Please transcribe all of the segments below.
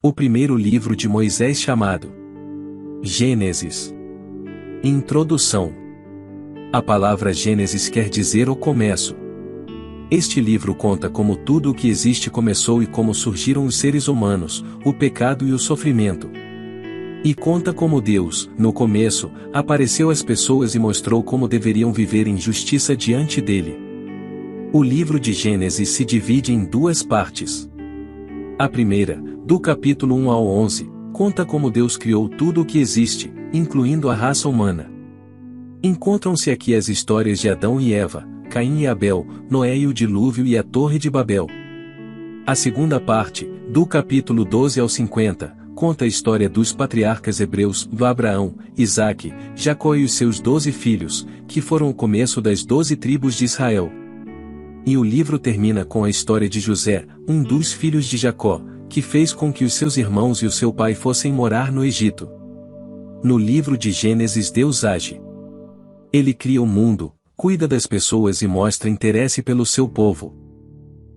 O primeiro livro de Moisés chamado Gênesis. Introdução. A palavra Gênesis quer dizer o começo. Este livro conta como tudo o que existe começou e como surgiram os seres humanos, o pecado e o sofrimento. E conta como Deus, no começo, apareceu às pessoas e mostrou como deveriam viver em justiça diante dele. O livro de Gênesis se divide em duas partes. A primeira, do capítulo 1 ao 11, conta como Deus criou tudo o que existe, incluindo a raça humana. Encontram-se aqui as histórias de Adão e Eva, Caim e Abel, Noé e o dilúvio e a Torre de Babel. A segunda parte, do capítulo 12 ao 50, conta a história dos patriarcas hebreus, do Abraão, Isaque, Jacó e os seus 12 filhos, que foram o começo das 12 tribos de Israel. E o livro termina com a história de José, um dos filhos de Jacó, que fez com que os seus irmãos e o seu pai fossem morar no Egito. No livro de Gênesis Deus age. Ele cria o mundo, cuida das pessoas e mostra interesse pelo seu povo.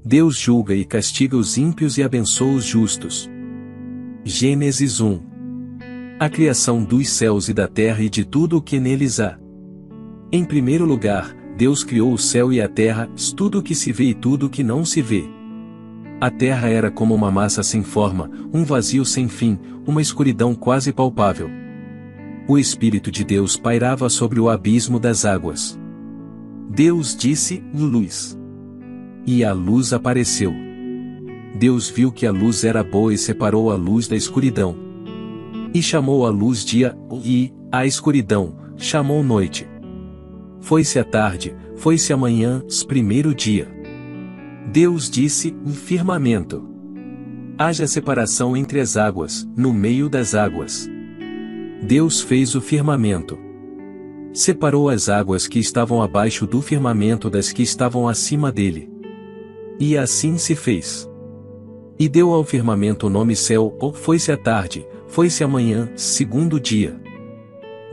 Deus julga e castiga os ímpios e abençoa os justos. Gênesis 1. A criação dos céus e da terra e de tudo o que neles há. Em primeiro lugar, Deus criou o céu e a terra, tudo o que se vê e tudo o que não se vê. A terra era como uma massa sem forma, um vazio sem fim, uma escuridão quase palpável. O Espírito de Deus pairava sobre o abismo das águas. Deus disse: luz. E a luz apareceu. Deus viu que a luz era boa e separou a luz da escuridão. E chamou a luz dia, e a escuridão chamou noite. Foi-se a tarde, foi-se a manhã, primeiro dia. Deus disse: firmamento. Haja separação entre as águas, no meio das águas. Deus fez o firmamento. Separou as águas que estavam abaixo do firmamento das que estavam acima dele. E assim se fez. E deu ao firmamento o nome céu, foi-se a tarde, foi-se a manhã, segundo dia.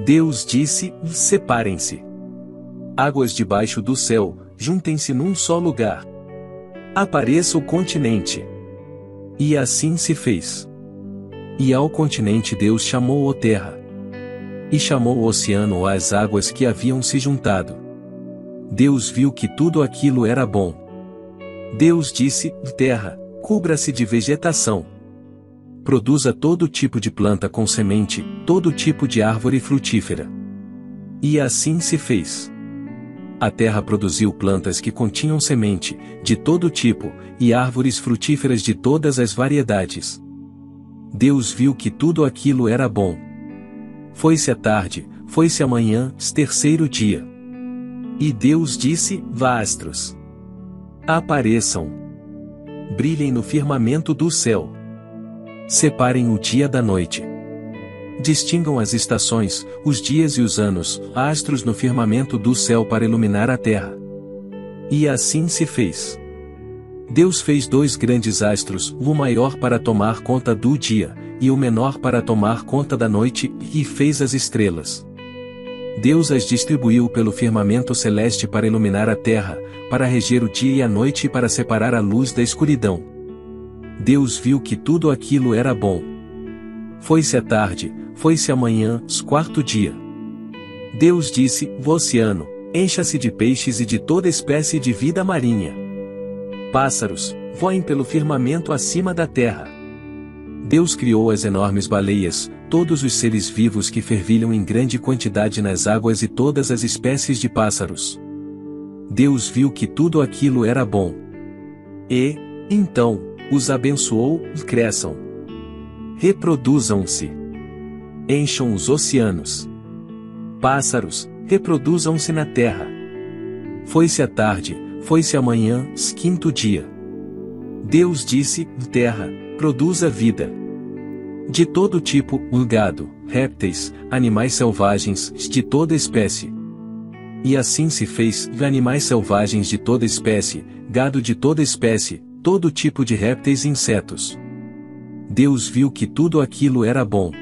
Deus disse: separem-se. Águas debaixo do céu, juntem-se num só lugar. Apareça o continente. E assim se fez. E ao continente Deus chamou-o terra. E chamou o oceano as águas que haviam se juntado. Deus viu que tudo aquilo era bom. Deus disse: terra, cubra-se de vegetação. Produza todo tipo de planta com semente, todo tipo de árvore frutífera. E assim se fez. A terra produziu plantas que continham semente, de todo tipo, e árvores frutíferas de todas as variedades. Deus viu que tudo aquilo era bom. Foi-se a tarde, foi-se a manhã, terceiro dia. E Deus disse: astros. Apareçam. Brilhem no firmamento do céu. Separem o dia da noite. Distingam as estações, os dias e os anos, astros no firmamento do céu para iluminar a terra. E assim se fez. Deus fez 2 grandes astros, o maior para tomar conta do dia, e o menor para tomar conta da noite, e fez as estrelas. Deus as distribuiu pelo firmamento celeste para iluminar a terra, para reger o dia e a noite e para separar a luz da escuridão. Deus viu que tudo aquilo era bom. Foi-se a tarde, foi-se a manhã, quarto dia. Deus disse: o oceano, encha-se de peixes e de toda espécie de vida marinha. Pássaros, voem pelo firmamento acima da terra. Deus criou as enormes baleias, todos os seres vivos que fervilham em grande quantidade nas águas e todas as espécies de pássaros. Deus viu que tudo aquilo era bom. E, então, os abençoou: cresçam. Reproduzam-se. Encham os oceanos. Pássaros, reproduzam-se na terra. Foi-se a tarde, foi-se a manhã, quinto dia. Deus disse: terra, produza vida. De todo tipo, gado, répteis, animais selvagens, de toda espécie. E assim se fez: animais selvagens de toda espécie, gado de toda espécie, todo tipo de répteis e insetos. Deus viu que tudo aquilo era bom.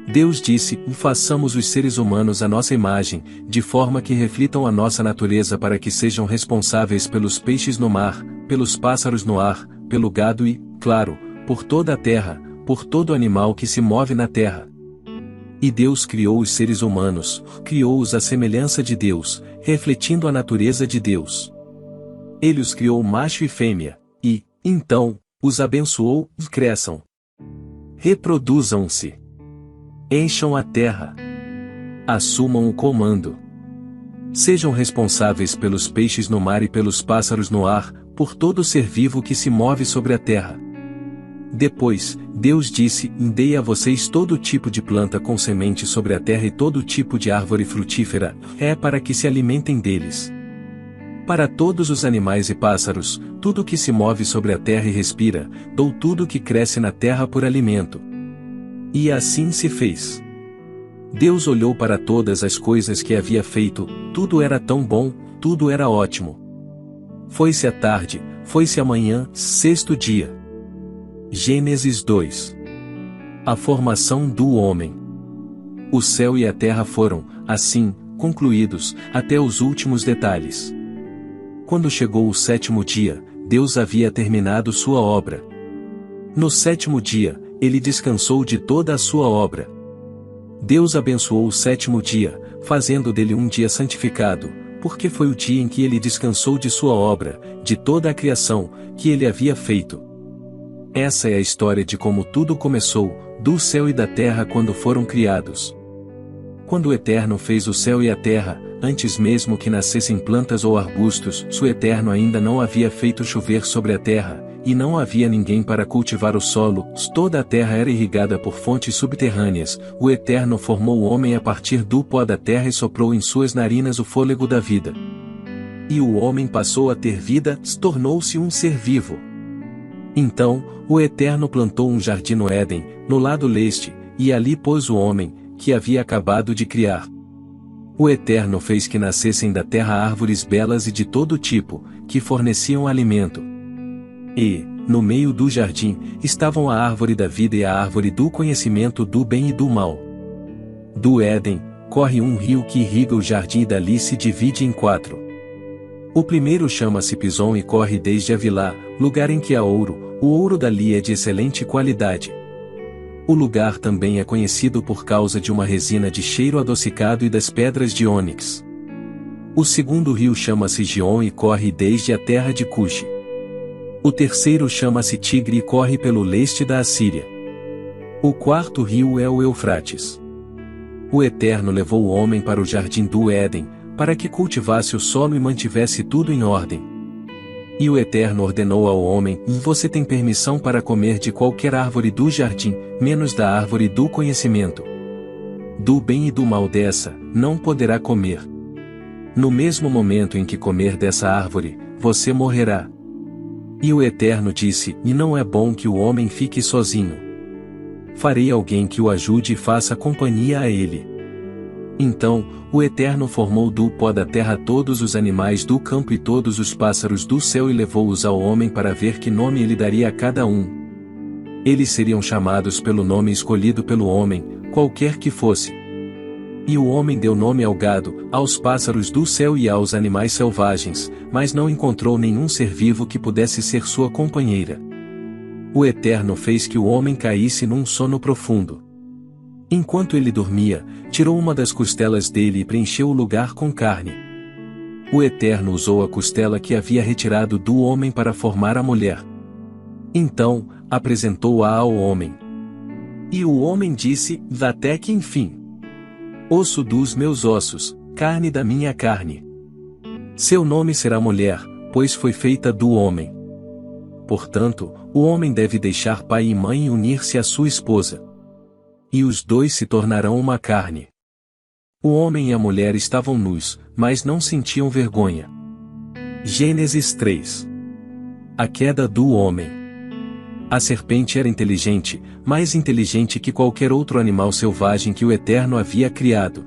Deus disse: façamos os seres humanos à nossa imagem, de forma que reflitam a nossa natureza para que sejam responsáveis pelos peixes no mar, pelos pássaros no ar, pelo gado e, claro, por toda a terra, por todo animal que se move na terra. E Deus criou os seres humanos, criou-os à semelhança de Deus, refletindo a natureza de Deus. Ele os criou macho e fêmea, e, então, os abençoou, cresçam. Reproduzam-se. Encham a terra. Assumam o comando. Sejam responsáveis pelos peixes no mar e pelos pássaros no ar, por todo ser vivo que se move sobre a terra. Depois, Deus disse: Dei a vocês todo tipo de planta com semente sobre a terra e todo tipo de árvore frutífera, para que se alimentem deles. Para todos os animais e pássaros, tudo que se move sobre a terra e respira, dou tudo que cresce na terra por alimento. E assim se fez. Deus olhou para todas as coisas que havia feito, tudo era tão bom, tudo era ótimo. Foi-se a tarde, foi-se a manhã, sexto dia. Gênesis 2. A formação do homem. O céu e a terra foram, assim, concluídos, até os últimos detalhes. Quando chegou o sétimo dia, Deus havia terminado sua obra. No sétimo dia, ele descansou de toda a sua obra. Deus abençoou o sétimo dia, fazendo dele um dia santificado, porque foi o dia em que ele descansou de sua obra, de toda a criação, que ele havia feito. Essa é a história de como tudo começou, do céu e da terra quando foram criados. Quando o Eterno fez o céu e a terra, antes mesmo que nascessem plantas ou arbustos, o Eterno ainda não havia feito chover sobre a terra, e não havia ninguém para cultivar o solo, toda a terra era irrigada por fontes subterrâneas, o Eterno formou o homem a partir do pó da terra e soprou em suas narinas o fôlego da vida. E o homem passou a ter vida, tornou-se um ser vivo. Então, o Eterno plantou um jardim no Éden, no lado leste, e ali pôs o homem, que havia acabado de criar. O Eterno fez que nascessem da terra árvores belas e de todo tipo, que forneciam alimento. E, no meio do jardim, estavam a árvore da vida e a árvore do conhecimento do bem e do mal. Do Éden, corre um rio que irriga o jardim e dali se divide em 4. O primeiro chama-se Pison e corre desde Avilá, lugar em que há ouro, o ouro dali é de excelente qualidade. O lugar também é conhecido por causa de uma resina de cheiro adocicado e das pedras de ônix. O segundo rio chama-se Gion e corre desde a terra de Cuxi. O terceiro chama-se Tigre e corre pelo leste da Assíria. O quarto rio é o Eufrates. O Eterno levou o homem para o jardim do Éden, para que cultivasse o solo e mantivesse tudo em ordem. E o Eterno ordenou ao homem: Você tem permissão para comer de qualquer árvore do jardim, menos da árvore do conhecimento. Do bem e do mal dessa, não poderá comer. No mesmo momento em que comer dessa árvore, você morrerá. E o Eterno disse: E não é bom que o homem fique sozinho. Farei alguém que o ajude e faça companhia a ele. Então, o Eterno formou do pó da terra todos os animais do campo e todos os pássaros do céu e levou-os ao homem para ver que nome ele daria a cada um. Eles seriam chamados pelo nome escolhido pelo homem, qualquer que fosse. E o homem deu nome ao gado, aos pássaros do céu e aos animais selvagens, mas não encontrou nenhum ser vivo que pudesse ser sua companheira. O Eterno fez que o homem caísse num sono profundo. Enquanto ele dormia, tirou uma das costelas dele e preencheu o lugar com carne. O Eterno usou a costela que havia retirado do homem para formar a mulher. Então, apresentou-a ao homem. E o homem disse: Até que enfim. Osso dos meus ossos, carne da minha carne. Seu nome será mulher, pois foi feita do homem. Portanto, o homem deve deixar pai e mãe e unir-se à sua esposa. E os dois se tornarão uma carne. O homem e a mulher estavam nus, mas não sentiam vergonha. Gênesis 3. A queda do homem. A serpente era inteligente, mais inteligente que qualquer outro animal selvagem que o Eterno havia criado.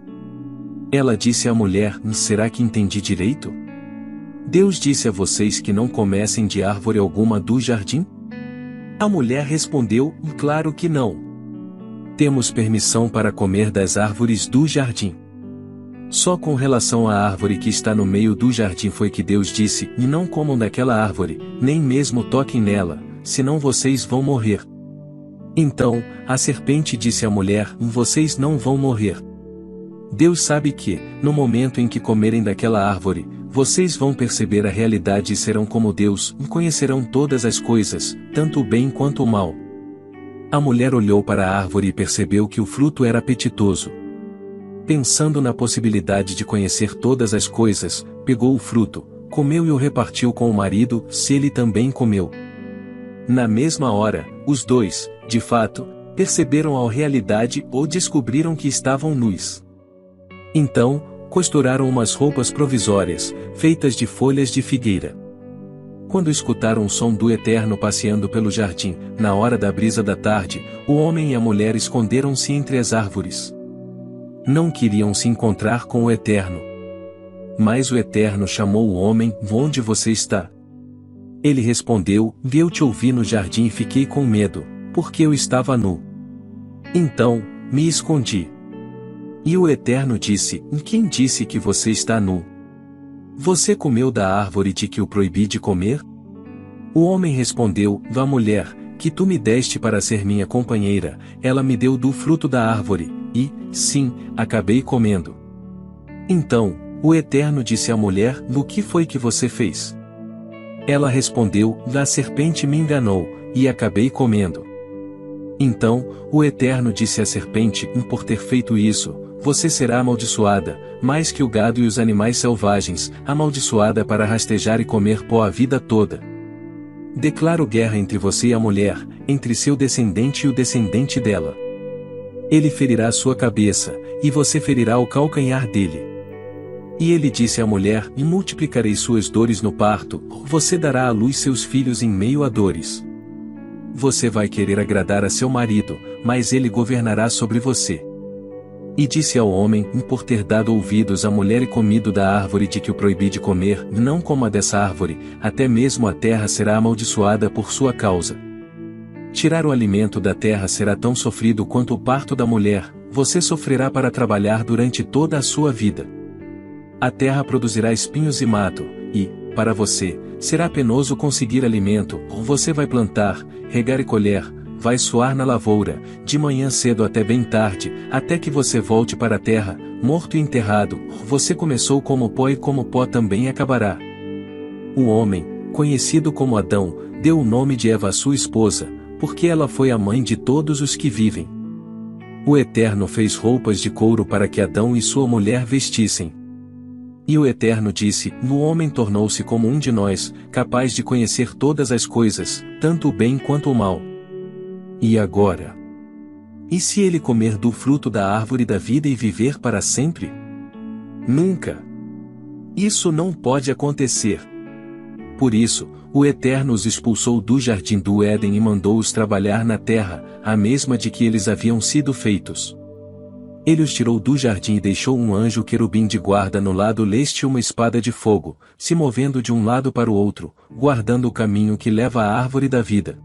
Ela disse à mulher: Será que entendi direito? Deus disse a vocês que não comessem de árvore alguma do jardim? A mulher respondeu: Claro que não. Temos permissão para comer das árvores do jardim. Só com relação à árvore que está no meio do jardim foi que Deus disse: E não comam daquela árvore, nem mesmo toquem nela, senão vocês vão morrer. Então, a serpente disse à mulher: vocês não vão morrer. Deus sabe que, no momento em que comerem daquela árvore, vocês vão perceber a realidade e serão como Deus, e conhecerão todas as coisas, tanto o bem quanto o mal. A mulher olhou para a árvore e percebeu que o fruto era apetitoso. Pensando na possibilidade de conhecer todas as coisas, pegou o fruto, comeu e o repartiu com o marido, se ele também comeu. Na mesma hora, os dois, de fato, perceberam a realidade ou descobriram que estavam nus. Então, costuraram umas roupas provisórias, feitas de folhas de figueira. Quando escutaram o som do Eterno passeando pelo jardim, na hora da brisa da tarde, o homem e a mulher esconderam-se entre as árvores. Não queriam se encontrar com o Eterno. Mas o Eterno chamou o homem: onde você está? Ele respondeu: eu te ouvi no jardim e fiquei com medo, porque eu estava nu. Então, me escondi. E o Eterno disse: quem disse que você está nu? Você comeu da árvore de que o proibi de comer? O homem respondeu: a mulher, que tu me deste para ser minha companheira, ela me deu do fruto da árvore, e, sim, acabei comendo. Então, o Eterno disse à mulher: o que foi que você fez? Ela respondeu: a serpente me enganou, e acabei comendo. Então, o Eterno disse à serpente: por ter feito isso, você será amaldiçoada, mais que o gado e os animais selvagens, amaldiçoada para rastejar e comer pó a vida toda. Declaro guerra entre você e a mulher, entre seu descendente e o descendente dela. Ele ferirá sua cabeça, e você ferirá o calcanhar dele. E ele disse à mulher: multiplicarei suas dores no parto, você dará à luz seus filhos em meio a dores. Você vai querer agradar a seu marido, mas ele governará sobre você. E disse ao homem: por ter dado ouvidos à mulher e comido da árvore de que o proibi de comer, não coma dessa árvore, até mesmo a terra será amaldiçoada por sua causa. Tirar o alimento da terra será tão sofrido quanto o parto da mulher, você sofrerá para trabalhar durante toda a sua vida. A terra produzirá espinhos e mato, e, para você, será penoso conseguir alimento, você vai plantar, regar e colher, vai suar na lavoura, de manhã cedo até bem tarde, até que você volte para a terra, morto e enterrado, você começou como pó e como pó também acabará. O homem, conhecido como Adão, deu o nome de Eva à sua esposa, porque ela foi a mãe de todos os que vivem. O Eterno fez roupas de couro para que Adão e sua mulher vestissem. E o Eterno disse: o homem tornou-se como um de nós, capaz de conhecer todas as coisas, tanto o bem quanto o mal. E agora? E se ele comer do fruto da árvore da vida e viver para sempre? Nunca! Isso não pode acontecer. Por isso, o Eterno os expulsou do jardim do Éden e mandou-os trabalhar na terra, a mesma de que eles haviam sido feitos. Ele os tirou do jardim e deixou um anjo querubim de guarda no lado leste e uma espada de fogo, se movendo de um lado para o outro, guardando o caminho que leva à árvore da vida.